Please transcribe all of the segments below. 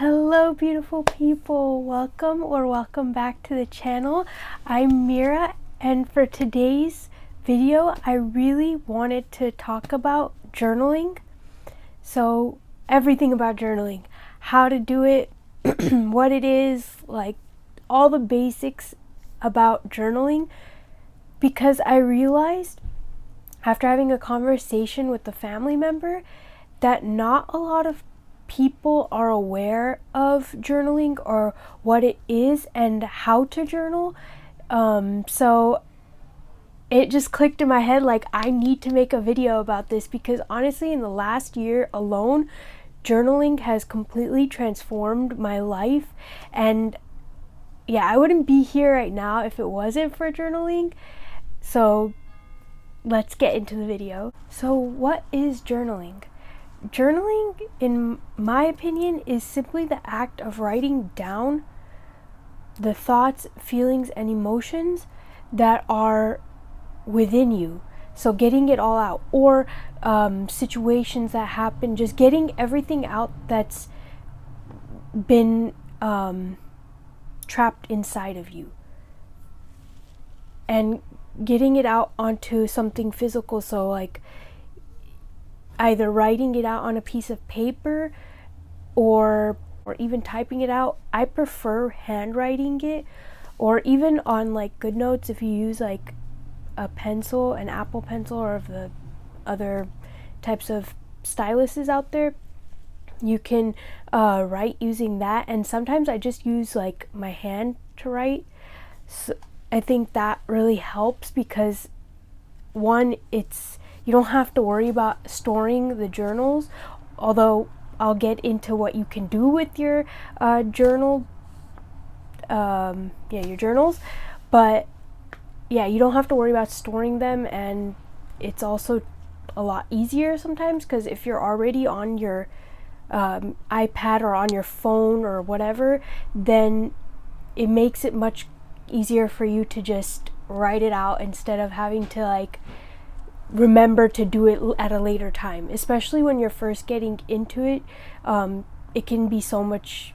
Hello beautiful people, welcome back to the channel. I'm Mira, and for today's video I really wanted to talk about journaling. So everything about journaling, how to do it, what it is, like all the basics about journaling, because I realized after having a conversation with a family member that not a lot of people are aware of journaling or what it is and how to journal. So it just clicked in my head, like I need to make a video about this, because honestly in the last year alone journaling has completely transformed my life. And yeah, I wouldn't be here right now if it wasn't for journaling. So let's get into the video. So what is journaling? Journaling, in my opinion, is simply the act of writing down the thoughts, feelings, and emotions that are within you. So getting it all out, or situations that happen, just getting everything out that's been trapped inside of you, and getting it out onto something physical. So like either writing it out on a piece of paper or even typing it out. I prefer handwriting it, or even on like GoodNotes if you use like a pencil, an Apple Pencil, or the other types of styluses out there. You can write using that, and sometimes I just use like my hand to write. So I think that really helps because one, you don't have to worry about storing the journals, although I'll get into what you can do with your your journals. But yeah, you don't have to worry about storing them, and it's also a lot easier sometimes, because if you're already on your iPad or on your phone or whatever, then it makes it much easier for you to just write it out instead of having to like remember to do it at a later time. Especially when you're first getting into it, it can be so much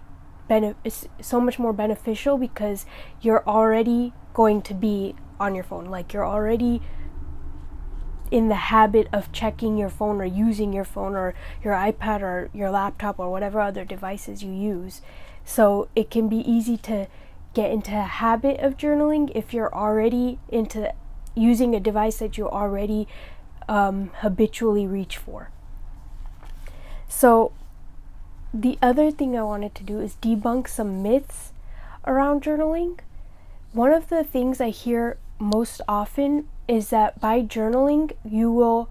more beneficial because you're already going to be on your phone. Like you're already in the habit of checking your phone or using your phone or your iPad or your laptop or whatever other devices you use. So it can be easy to get into a habit of journaling if you're already into using a device that you already habitually reach for. So the other thing I wanted to do is debunk some myths around journaling. One of the things I hear most often is that by journaling you will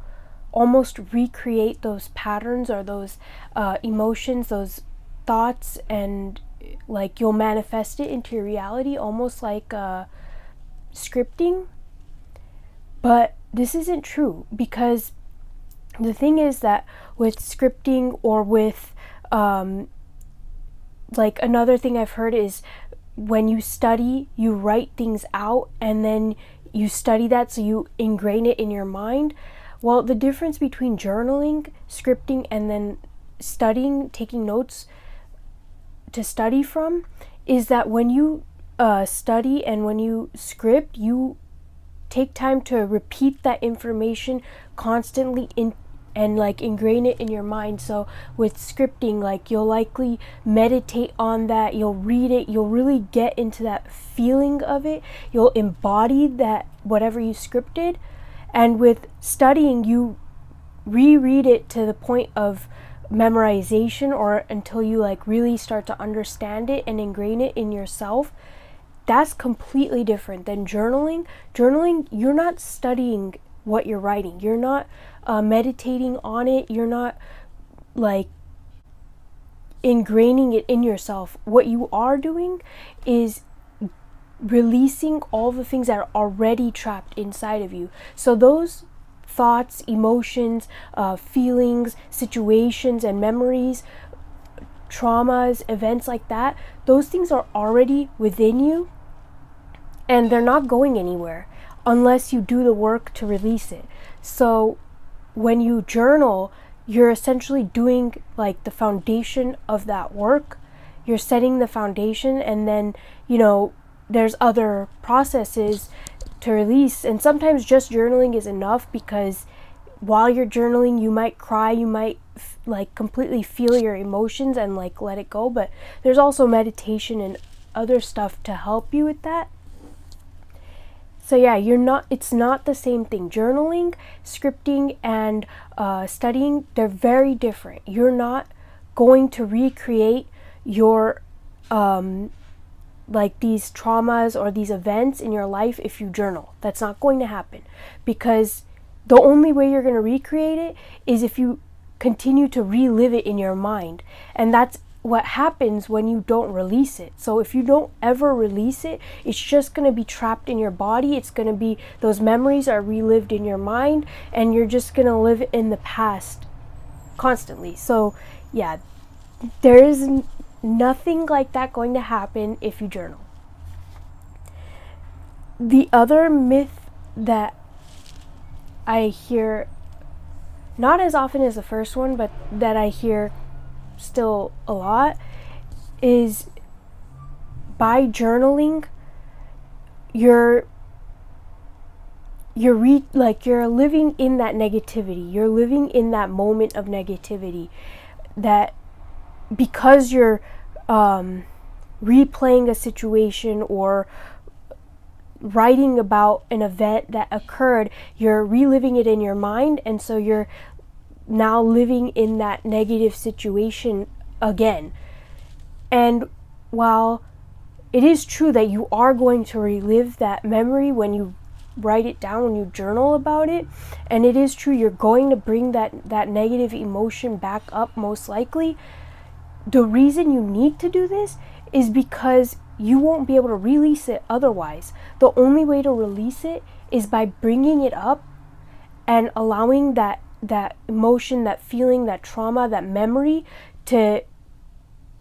almost recreate those patterns or those emotions, those thoughts, and like you'll manifest it into your reality, almost like scripting. But this isn't true, because the thing is that with scripting, or with like another thing I've heard is when you study, you write things out and then you study that, so you ingrain it in your mind. Well, the difference between journaling, scripting, and then studying, taking notes to study from, is that when you study and when you script, you take time to repeat that information constantly and like ingrain it in your mind. So with scripting, like you'll likely meditate on that, you'll read it, you'll really get into that feeling of it, you'll embody that whatever you scripted. And with studying, you reread it to the point of memorization, or until you like really start to understand it and ingrain it in yourself. That's completely different than journaling. Journaling, you're not studying what you're writing, you're not meditating on it, you're not like ingraining it in yourself. What you are doing is releasing all the things that are already trapped inside of you. So those thoughts, emotions, feelings, situations, and memories, traumas, events like that, those things are already within you, and they're not going anywhere unless you do the work to release it. So when you journal, you're essentially doing like the foundation of that work, you're setting the foundation, and then, you know, there's other processes to release. And sometimes just journaling is enough, because while you're journaling, you might cry, you might like completely feel your emotions and like let it go, but there's also meditation and other stuff to help you with that. So yeah, it's not the same thing. Journaling, scripting, and studying, they're very different. You're not going to recreate your like these traumas or these events in your life if you journal. That's not going to happen, because the only way you're going to recreate it is if you continue to relive it in your mind. And that's what happens when you don't release it. So if you don't ever release it, it's just going to be trapped in your body. It's going to be, those memories are relived in your mind, and you're just going to live in the past constantly. So yeah, there is nothing like that going to happen if you journal. The other myth that I hear, not as often as the first one, but that I hear still a lot, is by journaling, you're living in that negativity. You're living in that moment of negativity, that because you're replaying a situation or writing about an event that occurred, you're reliving it in your mind, and so you're now living in that negative situation again. And while it is true that you are going to relive that memory when you write it down, when you journal about it, and it is true you're going to bring that negative emotion back up most likely, the reason you need to do this is because you won't be able to release it otherwise. The only way to release it is by bringing it up and allowing that emotion, that feeling, that trauma, that memory to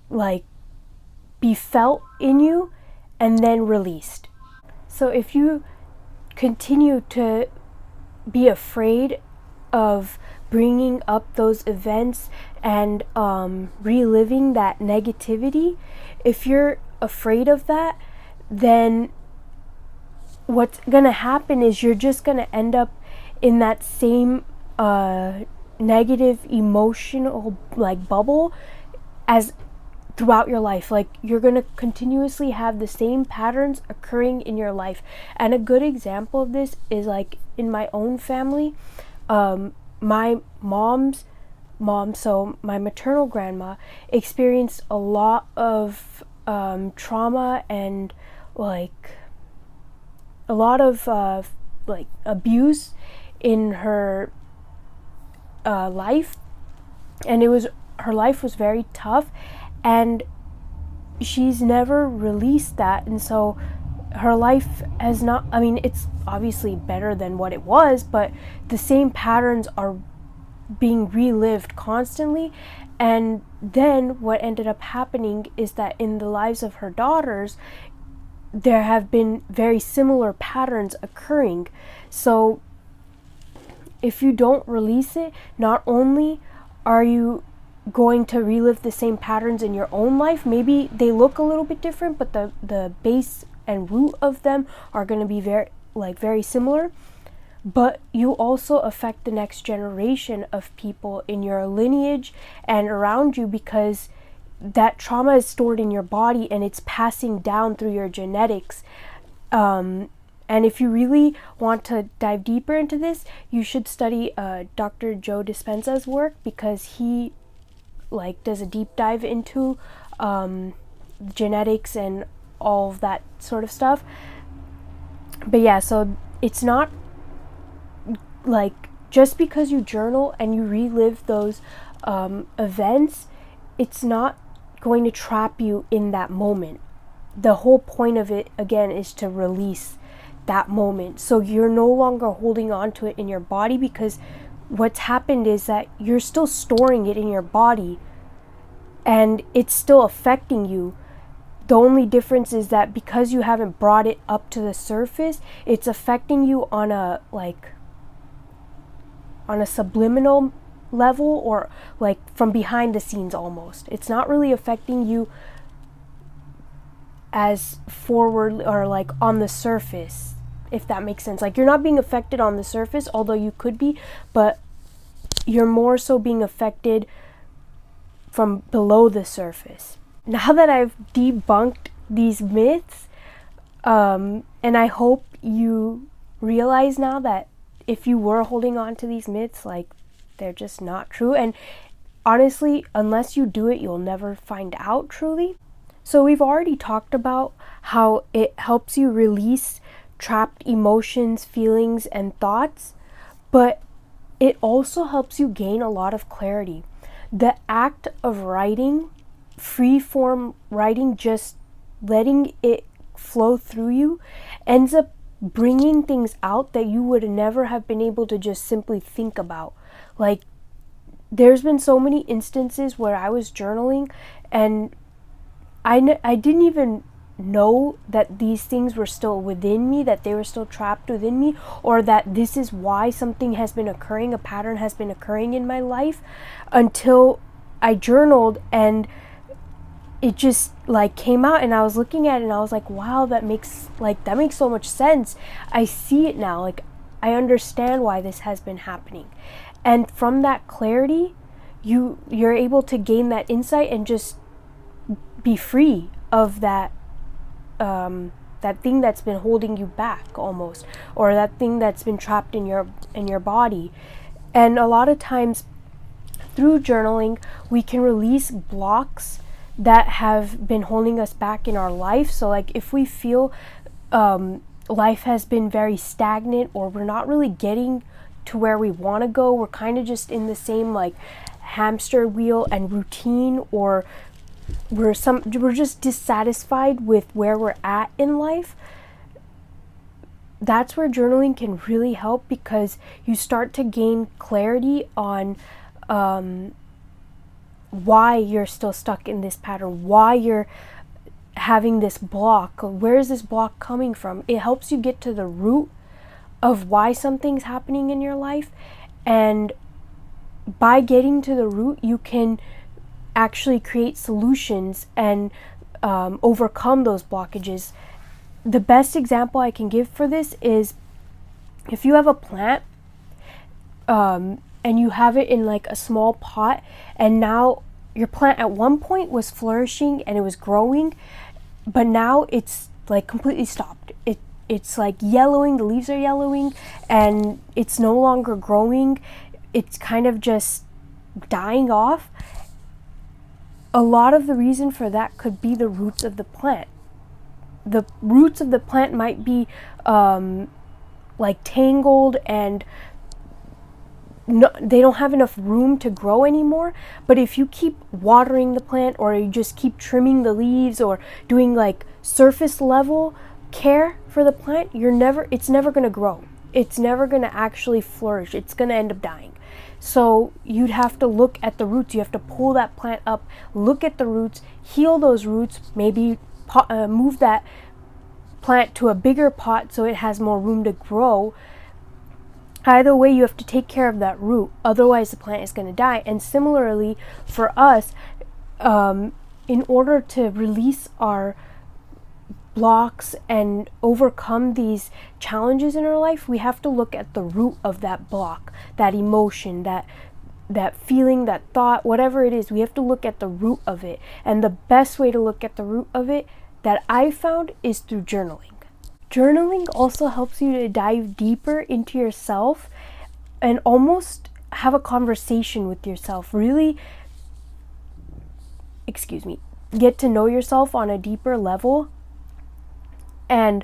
like be felt in you and then released. So if you continue to be afraid of bringing up those events and reliving that negativity, if you're afraid of that, then what's gonna happen is you're just gonna end up in that same negative emotional like bubble as throughout your life. Like, you're gonna continuously have the same patterns occurring in your life. And a good example of this is like in my own family. My mom's mom, so my maternal grandma, experienced a lot of trauma and like a lot of like abuse in her life, and her life was very tough, and she's never released that. And so her life has not, I mean, it's obviously better than what it was, but the same patterns are being relived constantly. And then what ended up happening is that in the lives of her daughters, there have been very similar patterns occurring. So if you don't release it, not only are you going to relive the same patterns in your own life, maybe they look a little bit different, but the base and root of them are going to be very similar, but you also affect the next generation of people in your lineage and around you, because that trauma is stored in your body and it's passing down through your genetics. And if you really want to dive deeper into this, you should study Dr. Joe Dispenza's work, because he like does a deep dive into genetics and all of that sort of stuff. But yeah, so it's not like just because you journal and you relive those events, it's not going to trap you in that moment. The whole point of it, again, is to release that moment, so you're no longer holding on to it in your body, because what's happened is that you're still storing it in your body and it's still affecting you. The only difference is that because you haven't brought it up to the surface, it's affecting you on a subliminal level, or like from behind the scenes almost. It's not really affecting you as forward or like on the surface, if that makes sense. Like, you're not being affected on the surface, although you could be, but you're more so being affected from below the surface. Now that I've debunked these myths, and I hope you realize now that if you were holding on to these myths, like, they're just not true. And honestly, unless you do it, you'll never find out truly. So we've already talked about how it helps you release trapped emotions, feelings, and thoughts, but it also helps you gain a lot of clarity. The act of writing, free form writing, just letting it flow through you, ends up bringing things out that you would never have been able to just simply think about. Like, there's been so many instances where I was journaling and I didn't even know that these things were still within me, that they were still trapped within me, or that this is why something has been occurring, a pattern has been occurring in my life, until I journaled and it just like came out, and I was looking at it and I was like, wow, that makes so much sense. I see it now. Like, I understand why this has been happening. And from that clarity, you're able to gain that insight and just be free of that thing that's been holding you back almost, or that thing that's been trapped in your body. And a lot of times through journaling, we can release blocks that have been holding us back in our life. So like, if we feel life has been very stagnant, or we're not really getting to where we want to go, we're kind of just in the same like hamster wheel and routine, or we're just dissatisfied with where we're at in life, that's where journaling can really help, because you start to gain clarity on why you're still stuck in this pattern, why you're having this block, where is this block coming from. It helps you get to the root of why something's happening in your life, and by getting to the root, you can actually create solutions and overcome those blockages. The best example I can give for this is, if you have a plant and you have it in like a small pot, and now your plant at one point was flourishing and it was growing, but now it's like completely stopped. It's like yellowing, the leaves are yellowing, and it's no longer growing. It's kind of just dying off. A lot of the reason for that could be the roots of the plant. The roots of the plant might be like tangled, and they don't have enough room to grow anymore. But if you keep watering the plant, or you just keep trimming the leaves, or doing like surface level care for the plant, it's never going to grow. It's never going to actually flourish. It's going to end up dying. So you'd have to look at the roots. You have to pull that plant up, look at the roots, heal those roots, maybe move that plant to a bigger pot so it has more room to grow. Either way, you have to take care of that root, otherwise the plant is going to die. And similarly for us, in order to release our blocks and overcome these challenges in our life, we have to look at the root of that block, that emotion, that feeling, that thought, whatever it is. We have to look at the root of it. And the best way to look at the root of it that I found is through journaling. Journaling also helps you to dive deeper into yourself and almost have a conversation with yourself. Really, get to know yourself on a deeper level, and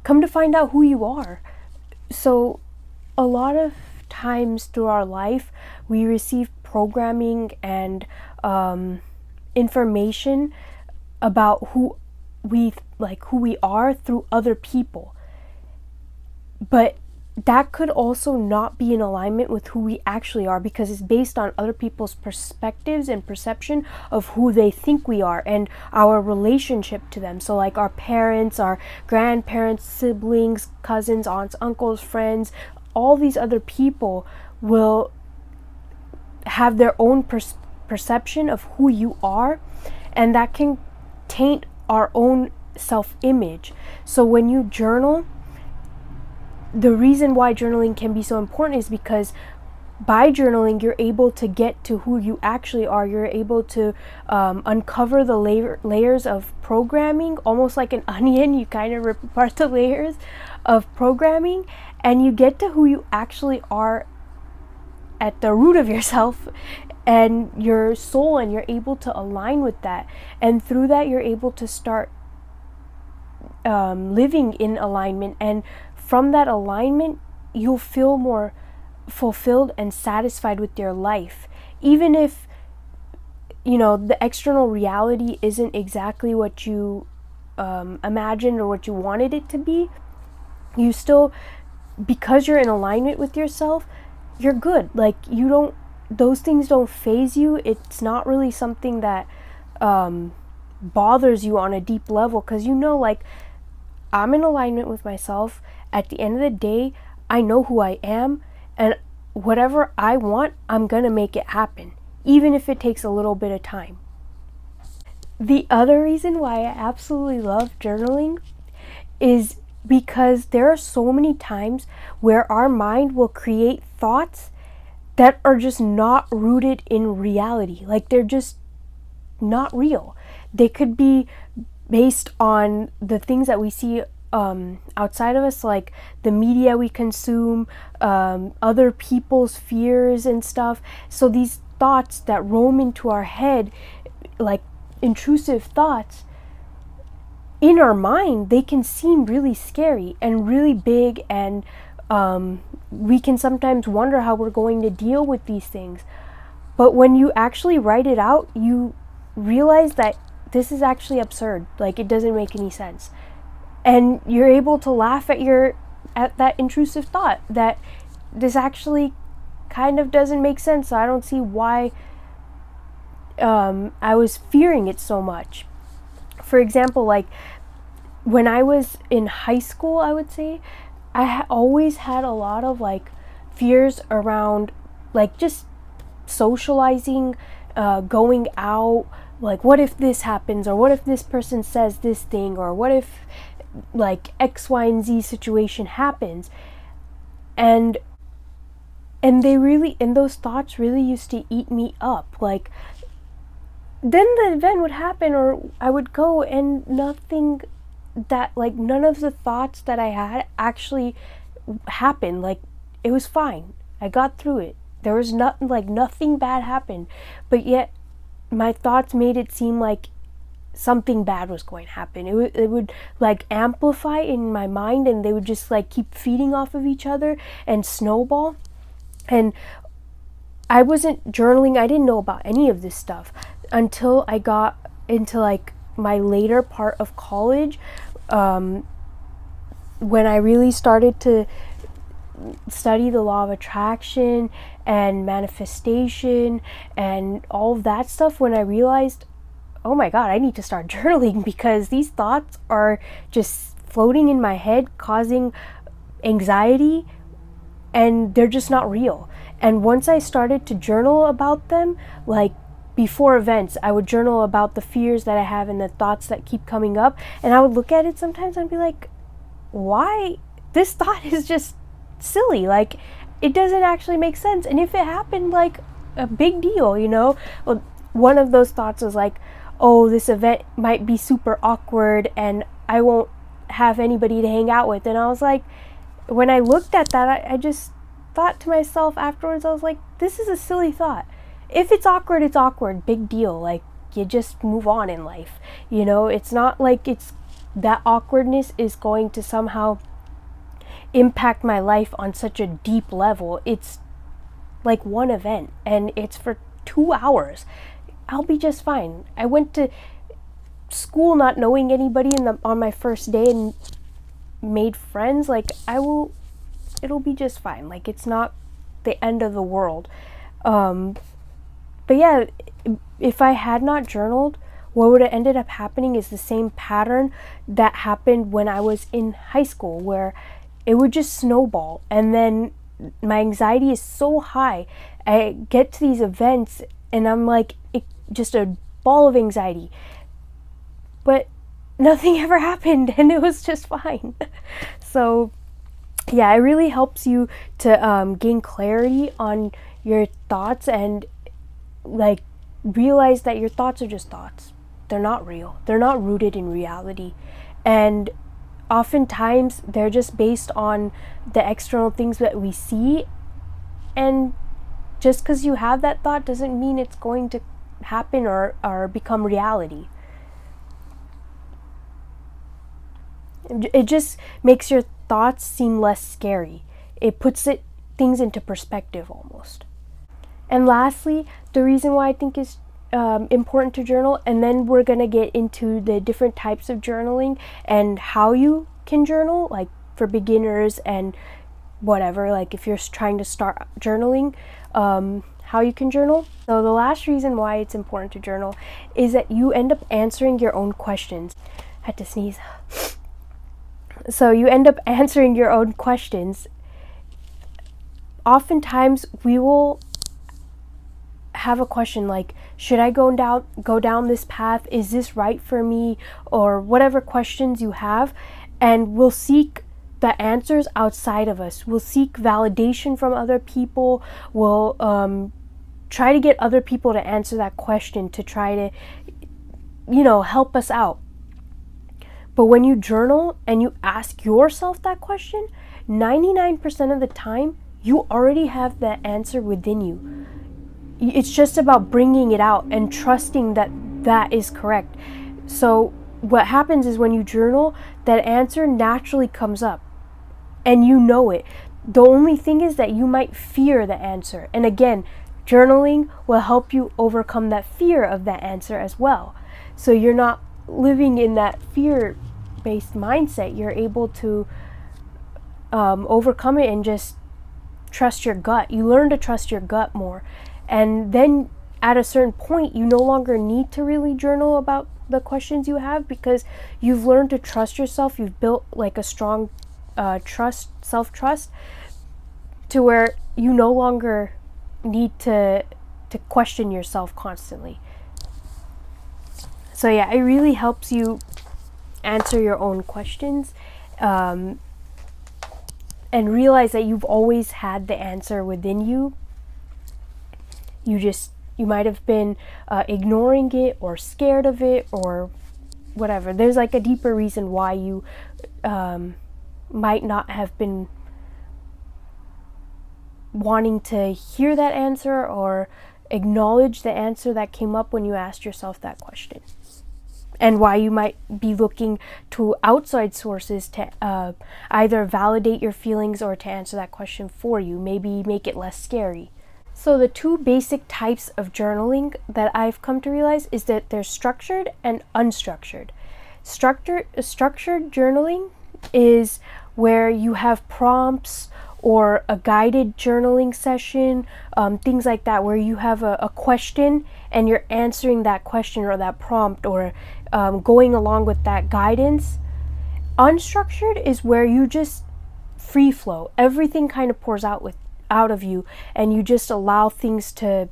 come to find out who you are. So a lot of times through our life, we receive programming and information about who we are through other people. But that could also not be in alignment with who we actually are, because it's based on other people's perspectives and perception of who they think we are and our relationship to them. So like our parents, our grandparents, siblings, cousins, aunts, uncles, friends, all these other people will have their own perception of who you are, and that can taint our own self-image. So when you journal, the reason why journaling can be so important is because by journaling, you're able to get to who you actually are. You're able to uncover the layers of programming, almost like an onion. You kind of rip apart the layers of programming, and you get to who you actually are at the root of yourself and your soul, and you're able to align with that. And through that, you're able to start living in alignment. And from that alignment, you'll feel more fulfilled and satisfied with your life, even if the external reality isn't exactly what you imagined or what you wanted it to be. You still, because you're in alignment with yourself, you're good. Like, those things don't faze you. It's not really something that bothers you on a deep level, because like, I'm in alignment with myself. At the end of the day, I know who I am, and whatever I want, I'm gonna make it happen, even if it takes a little bit of time. The other reason why I absolutely love journaling is because there are so many times where our mind will create thoughts that are just not rooted in reality. Like, they're just not real. They could be based on the things that we see outside of us, like the media we consume, other people's fears and stuff. So these thoughts that roam into our head, like intrusive thoughts, in our mind, they can seem really scary and really big, and we can sometimes wonder how we're going to deal with these things. But when you actually write it out, you realize that this is actually absurd. Like, it doesn't make any sense. And you're able to laugh at that intrusive thought that this actually kind of doesn't make sense. So I don't see why I was fearing it so much. For example, like when I was in high school, I would say I always had a lot of like fears around like just socializing, going out. Like, what if this happens, or what if this person says this thing, or what if like X, Y, and Z situation happens. And those thoughts really used to eat me up. Like, then the event would happen, or I would go, and none of the thoughts that I had actually happened. Like, it was fine. I got through it. There was nothing bad happened, but yet my thoughts made it seem like something bad was going to happen. It would like amplify in my mind, and they would just like keep feeding off of each other and snowball. And I wasn't journaling. I didn't know about any of this stuff until I got into like my later part of college, when I really started to study the law of attraction and manifestation and all of that stuff. When I realized, oh my God, I need to start journaling, because these thoughts are just floating in my head, causing anxiety, and they're just not real. And once I started to journal about them, like before events, I would journal about the fears that I have and the thoughts that keep coming up. And I would look at it sometimes and be like, why? This thought is just silly. Like, it doesn't actually make sense. And if it happened, like, a big deal, Well, one of those thoughts was like, oh, this event might be super awkward and I won't have anybody to hang out with. And I was like, when I looked at that, I just thought to myself afterwards, I was like, this is a silly thought. If it's awkward, it's awkward. Big deal. Like, you just move on in life. It's not like that awkwardness is going to somehow impact my life on such a deep level. It's like one event, and it's for 2 hours. I'll be just fine. I went to school not knowing anybody on my first day and made friends. Like, it'll be just fine. Like, it's not the end of the world. But yeah, if I had not journaled, what would have ended up happening is the same pattern that happened when I was in high school, where it would just snowball. And then my anxiety is so high. I get to these events and I'm like, just a ball of anxiety. but nothing ever happened and it was just fine. So yeah, it really helps you to gain clarity on your thoughts and like realize that your thoughts are just thoughts. They're not real. They're not rooted in reality. And oftentimes they're just based on the external things that we see, and just because you have that thought doesn't mean it's going to happen or become reality. It just makes your thoughts seem less scary. It puts things into perspective almost. And lastly, the reason why I think is important to journal, and then we're going to get into the different types of journaling and how you can journal, like for beginners and whatever, like if you're trying to start journaling, how you can journal. So the last reason why it's important to journal is that you end up answering your own questions. I had to sneeze. So you end up answering your own questions. Oftentimes we will have a question like, should I go down this path? Is this right for me? Or whatever questions you have, and we'll seek the answers outside of us. We'll seek validation from other people. We'll try to get other people to answer that question to try to, help us out. But when you journal and you ask yourself that question, 99% of the time, you already have the answer within you. It's just about bringing it out and trusting that that is correct. So what happens is when you journal, that answer naturally comes up and you know it. The only thing is that you might fear the answer. And again, journaling will help you overcome that fear of that answer as well. So you're not living in that fear-based mindset. You're able to overcome it and just trust your gut. You learn to trust your gut more. And then at a certain point, you no longer need to really journal about the questions you have because you've learned to trust yourself. You've built like a strong self-trust to where you no longer need to question yourself constantly. So yeah, it really helps you answer your own questions and realize that you've always had the answer within you. You might have been ignoring it or scared of it or whatever. There's like a deeper reason why you might not have been wanting to hear that answer or acknowledge the answer that came up when you asked yourself that question. And why you might be looking to outside sources to either validate your feelings or to answer that question for you, maybe make it less scary. So the two basic types of journaling that I've come to realize is that there's structured and unstructured. Structured journaling is where you have prompts or a guided journaling session, things like that, where you have a question and you're answering that question or that prompt or going along with that guidance. Unstructured is where you just free flow. Everything kind of pours out of you and you just allow things to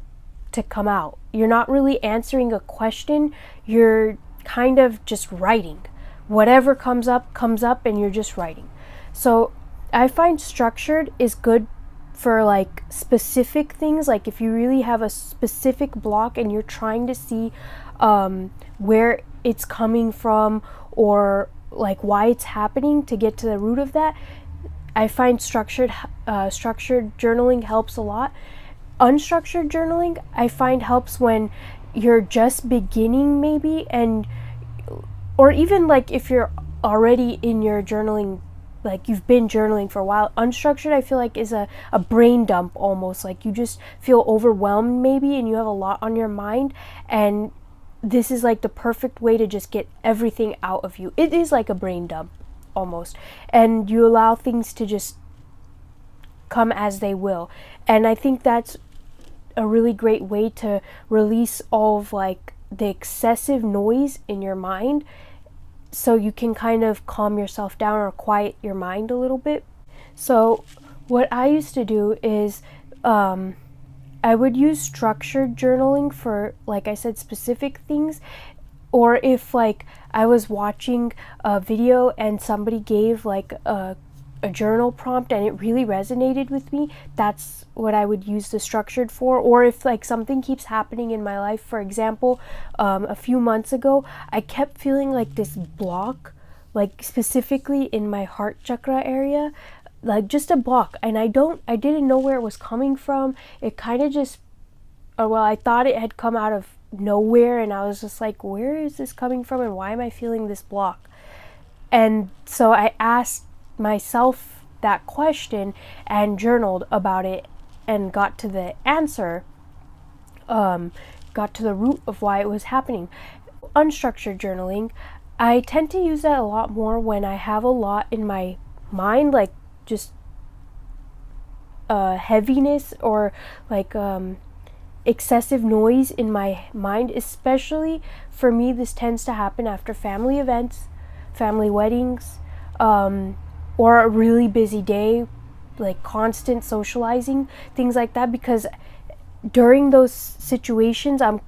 come out. You're not really answering a question. You're kind of just writing. Whatever comes up and you're just writing. So I find structured is good for like specific things, like if you really have a specific block and you're trying to see where it's coming from or like why it's happening to get to the root of that. I find structured journaling helps a lot. Unstructured journaling I find helps when you're just beginning maybe, or even like if you're already in your journaling, like you've been journaling for a while. Unstructured I feel like is a brain dump almost, like you just feel overwhelmed maybe and you have a lot on your mind, and this is like the perfect way to just get everything out of you. It is like a brain dump almost, and you allow things to just come as they will. And I think that's a really great way to release all of like the excessive noise in your mind, so you can kind of calm yourself down or quiet your mind a little bit. So what I used to do is I would use structured journaling for, like I said, specific things. Or if like I was watching a video and somebody gave like a journal prompt and it really resonated with me, that's what I would use the structured for. Or if like something keeps happening in my life, for example, a few months ago I kept feeling like this block, like specifically in my heart chakra area, like just a block, and I didn't know where it was coming from. It kind of just, or well, I thought it had come out of nowhere, and I was just like, where is this coming from and why am I feeling this block? And so I asked myself that question and journaled about it and got to the answer, got to the root of why it was happening. Unstructured journaling, I tend to use that a lot more when I have a lot in my mind, like just heaviness or like excessive noise in my mind. Especially for me, this tends to happen after family events, family weddings, or a really busy day, like constant socializing, things like that, because during those situations I'm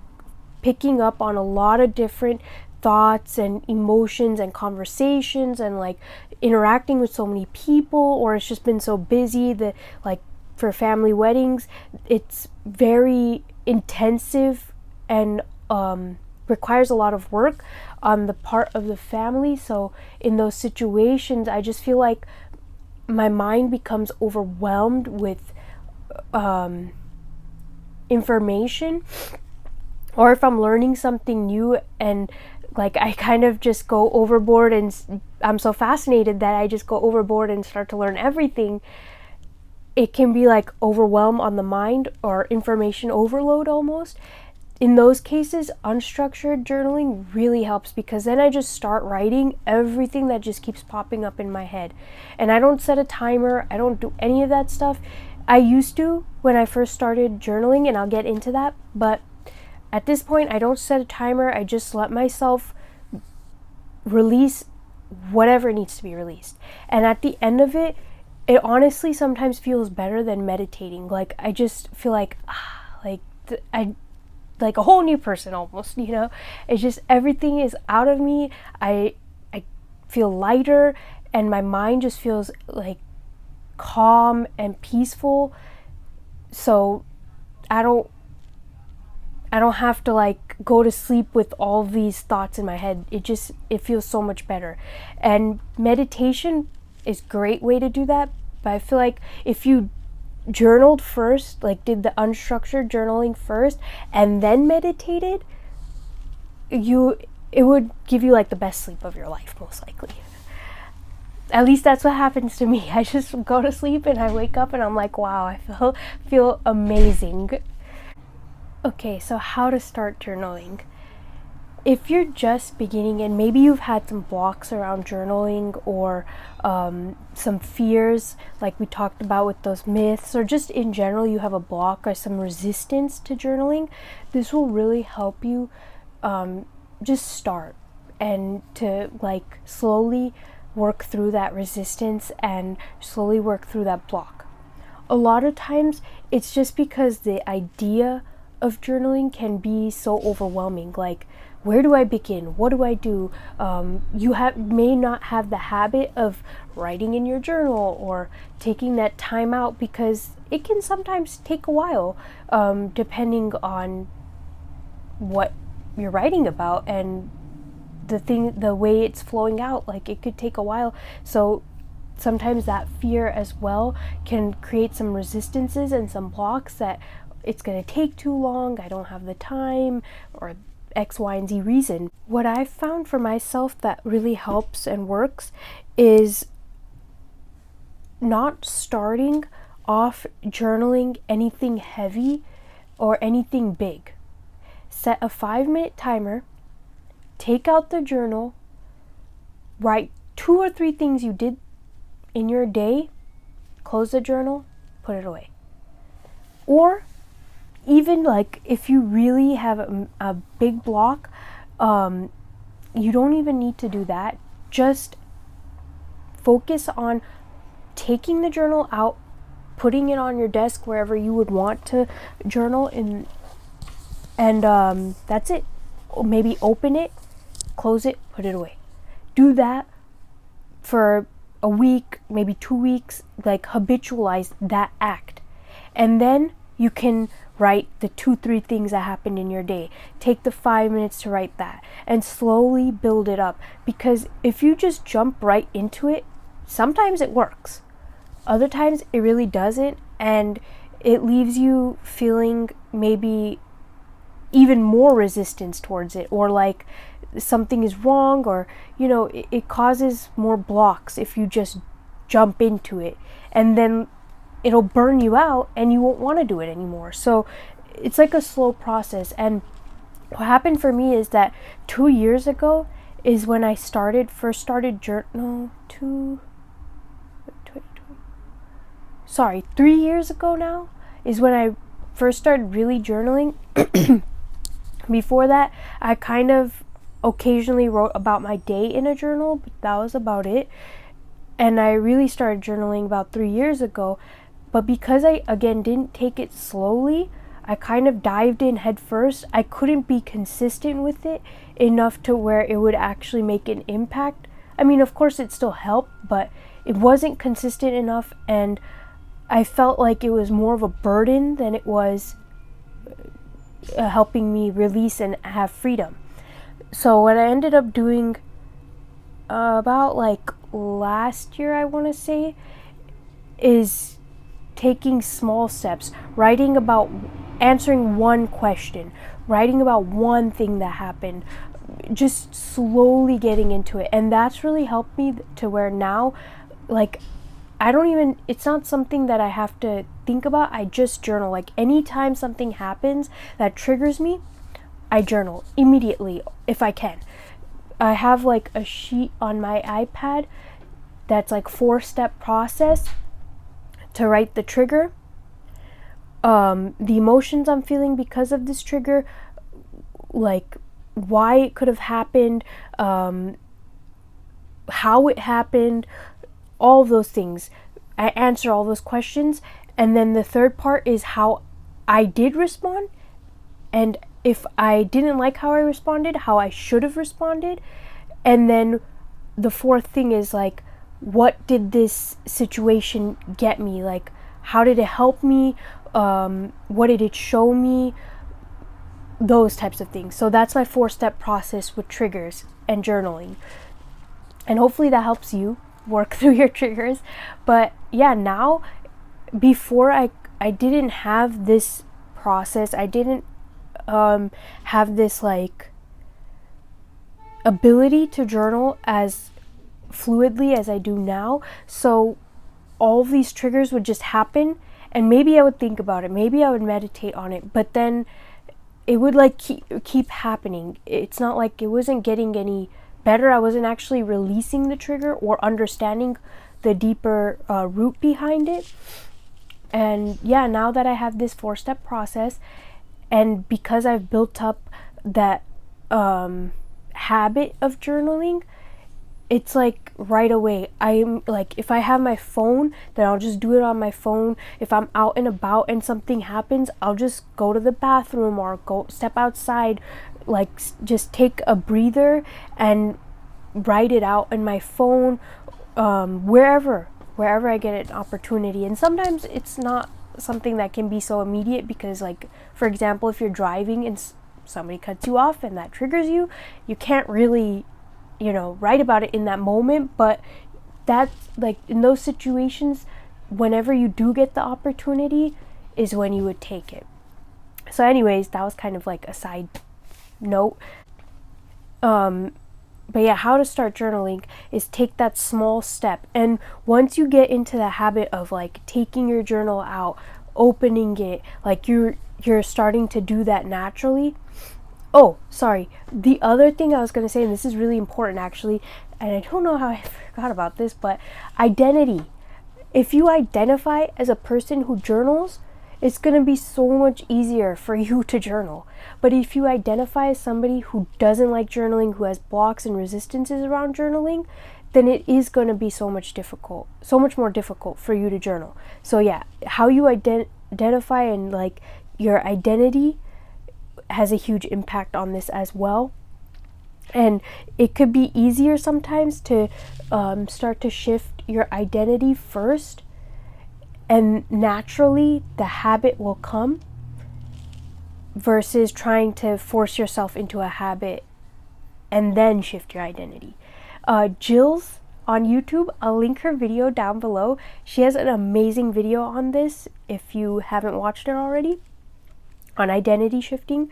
picking up on a lot of different thoughts and emotions and conversations and like interacting with so many people, or it's just been so busy that like for family weddings it's very intensive and requires a lot of work on the part of the family. So in those situations I just feel like my mind becomes overwhelmed with information, or if I'm learning something new and like I kind of just go overboard and I'm so fascinated that I just go overboard and start to learn everything, it can be like overwhelm on the mind or information overload almost. In those cases, unstructured journaling really helps, because then I just start writing everything that just keeps popping up in my head. And I don't set a timer, I don't do any of that stuff. I used to when I first started journaling, and I'll get into that, but at this point I don't set a timer. I just let myself release whatever needs to be released. And at the end of it, it honestly sometimes feels better than meditating. Like I just feel like I like a whole new person almost, you know? It's just everything is out of me. I feel lighter and my mind just feels like calm and peaceful. So I don't have to like go to sleep with all these thoughts in my head. It feels so much better. And meditation is a great way to do that, but I feel like if you journaled first, like did the unstructured journaling first and then meditated, it would give you like the best sleep of your life, most likely. At least that's what happens to me. I just go to sleep and I wake up and I'm like, wow, I feel amazing. Okay, so how to start journaling. If you're just beginning and maybe you've had some blocks around journaling, or some fears like we talked about with those myths, or just in general you have a block or some resistance to journaling, this will really help you just start and to like slowly work through that resistance and slowly work through that block. A lot of times it's just because the idea of journaling can be so overwhelming. Like, where do I begin? What do I do? You may not have the habit of writing in your journal or taking that time out, because it can sometimes take a while, depending on what you're writing about and the way it's flowing out. Like, it could take a while. So sometimes that fear as well can create some resistances and some blocks that it's going to take too long, I don't have the time, or X, Y, and Z reason. What I've found for myself that really helps and works is not starting off journaling anything heavy or anything big. Set a 5-minute timer, take out the journal, write 2 or 3 things you did in your day, close the journal, put it away. Or even like if you really have a big block, you don't even need to do that. Just focus on taking the journal out, putting it on your desk wherever you would want to journal in, and that's it. Maybe open it close it, put it away. Do that for a week, maybe 2 weeks, like habitualize that act. And then you can write the 2-3 things that happened in your day. Take the 5 minutes to write that and slowly build it up. Because if you just jump right into it, sometimes it works. Other times it really doesn't, and it leaves you feeling maybe even more resistance towards it, or like something is wrong, or it causes more blocks if you just jump into it, and then it'll burn you out and you won't want to do it anymore. So it's like a slow process. And what happened for me is that 2 years ago is when I first started 3 years ago now is when I first started really journaling. Before that, I kind of occasionally wrote about my day in a journal, but that was about it. And I really started journaling about 3 years ago. But because I, again, didn't take it slowly, I kind of dived in head first. I couldn't be consistent with it enough to where it would actually make an impact. I mean, of course, it still helped, but it wasn't consistent enough, and I felt like it was more of a burden than it was helping me release and have freedom. So what I ended up doing about like last year, I want to say, is taking small steps, writing about answering one question, writing about one thing that happened, just slowly getting into it. And that's really helped me to where now, like, it's not something that I have to think about. I just journal. Like, anytime something happens that triggers me, I journal immediately if I can. I have like a sheet on my iPad that's like 4-step process to write the trigger, the emotions I'm feeling because of this trigger, like why it could have happened, how it happened, all of those things. I answer all those questions, and then the third part is how I did respond, and if I didn't like how I responded, how I should have responded. And then the fourth thing is like, what did this situation get me? Like, how did it help me? What did it show me? Those types of things. So that's my 4-step process with triggers and journaling. And hopefully that helps you work through your triggers. But yeah, now, before I didn't have this process. I didn't have this like ability to journal as fluidly as I do now. So all of these triggers would just happen, and maybe I would think about it, maybe I would meditate on it, but then it would like keep happening. It's not like it wasn't getting any better. I wasn't actually releasing the trigger or understanding the deeper root behind it. And yeah, now that I have this 4-step process, and because I've built up that habit of journaling, it's like right away. I'm like, if I have my phone, then I'll just do it on my phone. If I'm out and about and something happens, I'll just go to the bathroom or go step outside, like just take a breather and write it out in my phone, wherever I get an opportunity. And sometimes it's not something that can be so immediate, because like, for example, if you're driving and somebody cuts you off and that triggers you, you can't really, write about it in that moment. But that's like, in those situations, whenever you do get the opportunity is when you would take it. So anyways, that was kind of like a side note. But yeah, how to start journaling is take that small step. And once you get into the habit of like taking your journal out, opening it, like you're starting to do that naturally. Oh, sorry. The other thing I was going to say, and this is really important actually, and I don't know how I forgot about this, but identity. If you identify as a person who journals, it's going to be so much easier for you to journal. But if you identify as somebody who doesn't like journaling, who has blocks and resistances around journaling, then it is going to be so much more difficult for you to journal. So yeah, how you identify and like your identity has a huge impact on this as well. And it could be easier sometimes to start to shift your identity first, and naturally the habit will come, versus trying to force yourself into a habit and then shift your identity. Jill's on YouTube, I'll link her video down below. She has an amazing video on this if you haven't watched it already, on identity shifting.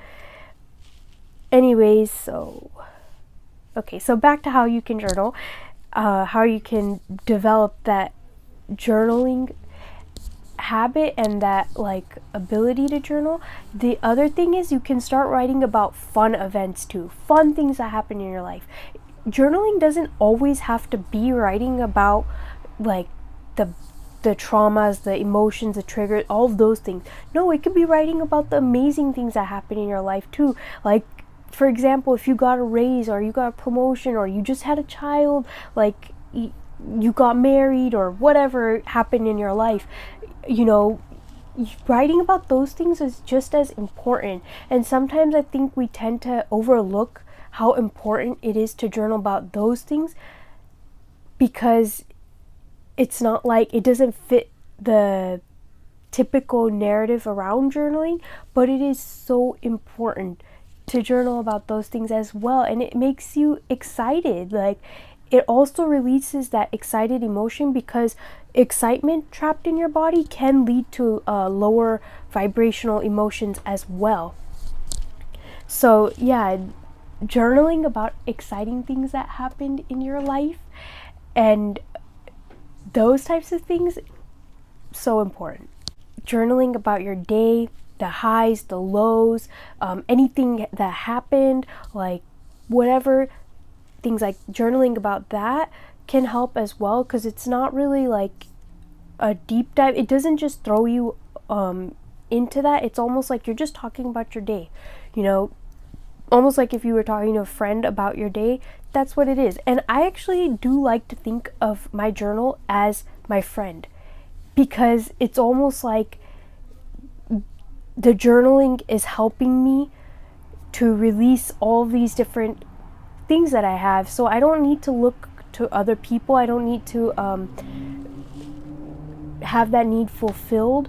Anyways, so back to how you can journal, how you can develop that journaling habit and that like ability to journal. The other thing is you can start writing about fun events too, fun things that happen in your life. Journaling doesn't always have to be writing about like the traumas, the emotions, the triggers, all of those things. No, it could be writing about the amazing things that happen in your life too. Like, for example, if you got a raise or you got a promotion or you just had a child, like you got married or whatever happened in your life, you know, writing about those things is just as important. And sometimes I think we tend to overlook how important it is to journal about those things, because it's not like it doesn't fit the typical narrative around journaling, but it is so important to journal about those things as well. And it makes you excited. Like, it also releases that excited emotion, because excitement trapped in your body can lead to lower vibrational emotions as well. So yeah, journaling about exciting things that happened in your life and those types of things, so important. Journaling about your day, the highs, the lows, anything that happened, like whatever, things like journaling about that can help as well, because it's not really like a deep dive. It doesn't just throw you into that. It's almost like you're just talking about your day, you know, almost like if you were talking to a friend about your day. That's what it is. And I actually do like to think of my journal as my friend, because it's almost like the journaling is helping me to release all these different things that I have. So I don't need to look to other people. I don't need to have that need fulfilled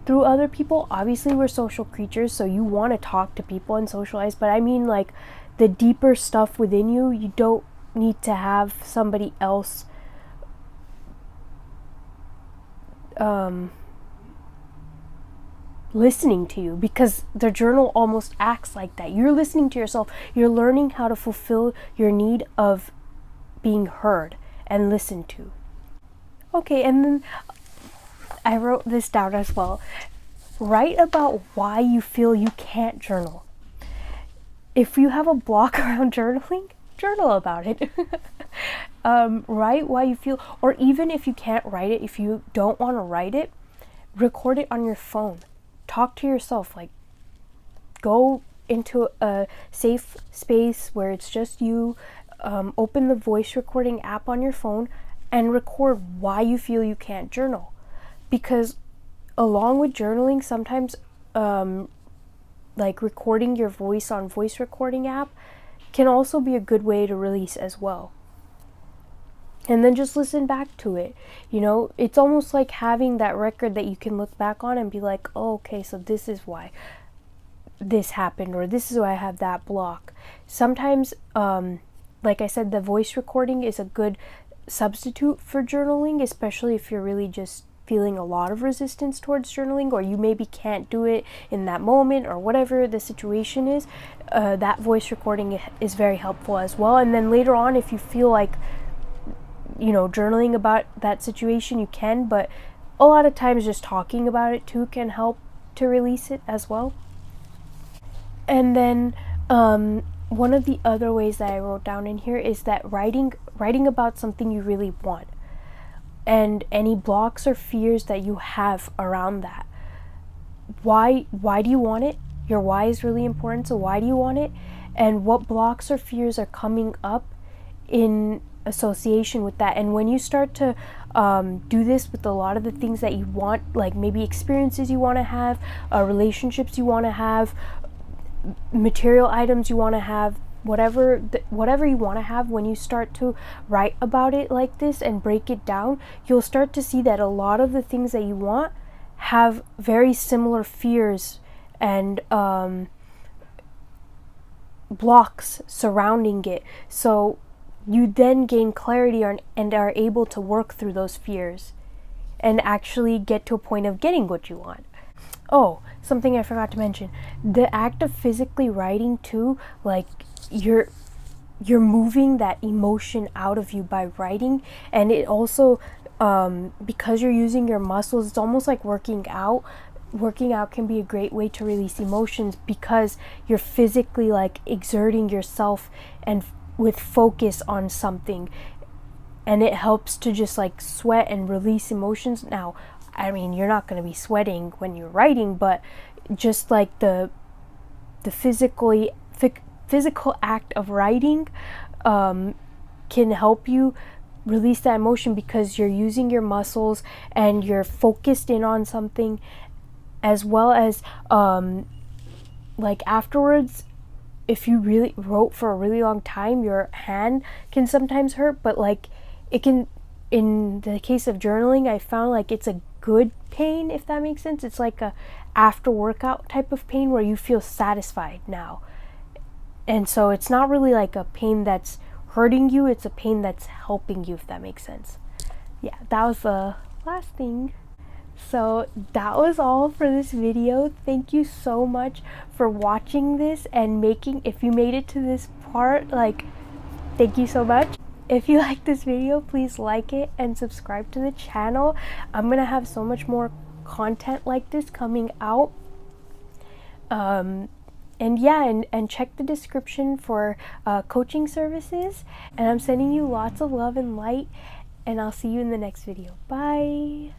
through other people. Obviously we're social creatures, so you want to talk to people and socialize, but I mean like the deeper stuff within you, you don't need to have somebody else listening to you, because the journal almost acts like that. You're listening to yourself. You're learning how to fulfill your need of being heard and listened to. Okay, and then I wrote this down as well. Write about why you feel you can't journal. If you have a block around journaling, journal about it. Write why you feel, or even if you can't write it, if you don't want to write it, record it on your phone. Talk to yourself. Like, go into a safe space where it's just you. Open the voice recording app on your phone and record why you feel you can't journal. Because along with journaling, sometimes like recording your voice on voice recording app can also be a good way to release as well. And then just listen back to it. You know, it's almost like having that record that you can look back on and be like, oh, okay, so this is why this happened, or this is why I have that block. Sometimes, like I said, the voice recording is a good substitute for journaling, especially if you're really just feeling a lot of resistance towards journaling, or you maybe can't do it in that moment, or whatever the situation is. That voice recording is very helpful as well. And then later on, if you feel like, you know, journaling about that situation, you can, but a lot of times just talking about it too can help to release it as well. And then one of the other ways that I wrote down in here is that writing about something you really want, and any blocks or fears that you have around that. Why do you want it? Your why is really important. So why do you want it? And what blocks or fears are coming up in association with that? And when you start to do this with a lot of the things that you want, like maybe experiences you want to have, relationships you want to have, material items you want to have, whatever you want to have, when you start to write about it like this and break it down, you'll start to see that a lot of the things that you want have very similar fears and blocks surrounding it. So you then gain clarity and are able to work through those fears and actually get to a point of getting what you want. Oh, something I forgot to mention. The act of physically writing too, like you're moving that emotion out of you by writing, and it also because you're using your muscles, it's almost like working out. Working out can be a great way to release emotions because you're physically like exerting yourself and with focus on something, and it helps to just like sweat and release emotions. Now, I mean, you're not going to be sweating when you're writing, but just like the physical act of writing can help you release that emotion because you're using your muscles and you're focused in on something, as well as like afterwards, if you really wrote for a really long time, your hand can sometimes hurt, but like it can, in the case of journaling, I found like it's a good pain, if that makes sense. It's like a after workout type of pain where you feel satisfied now. And so it's not really like a pain that's hurting you, it's a pain that's helping you, if that makes sense. Yeah, that was the last thing. So that was all for this video. Thank you so much for watching this and if you made it to this part, like, thank you so much. If you like this video, please like it and subscribe to the channel. I'm gonna have so much more content like this coming out. And yeah, and check the description for coaching services. And I'm sending you lots of love and light, and I'll see you in the next video. Bye.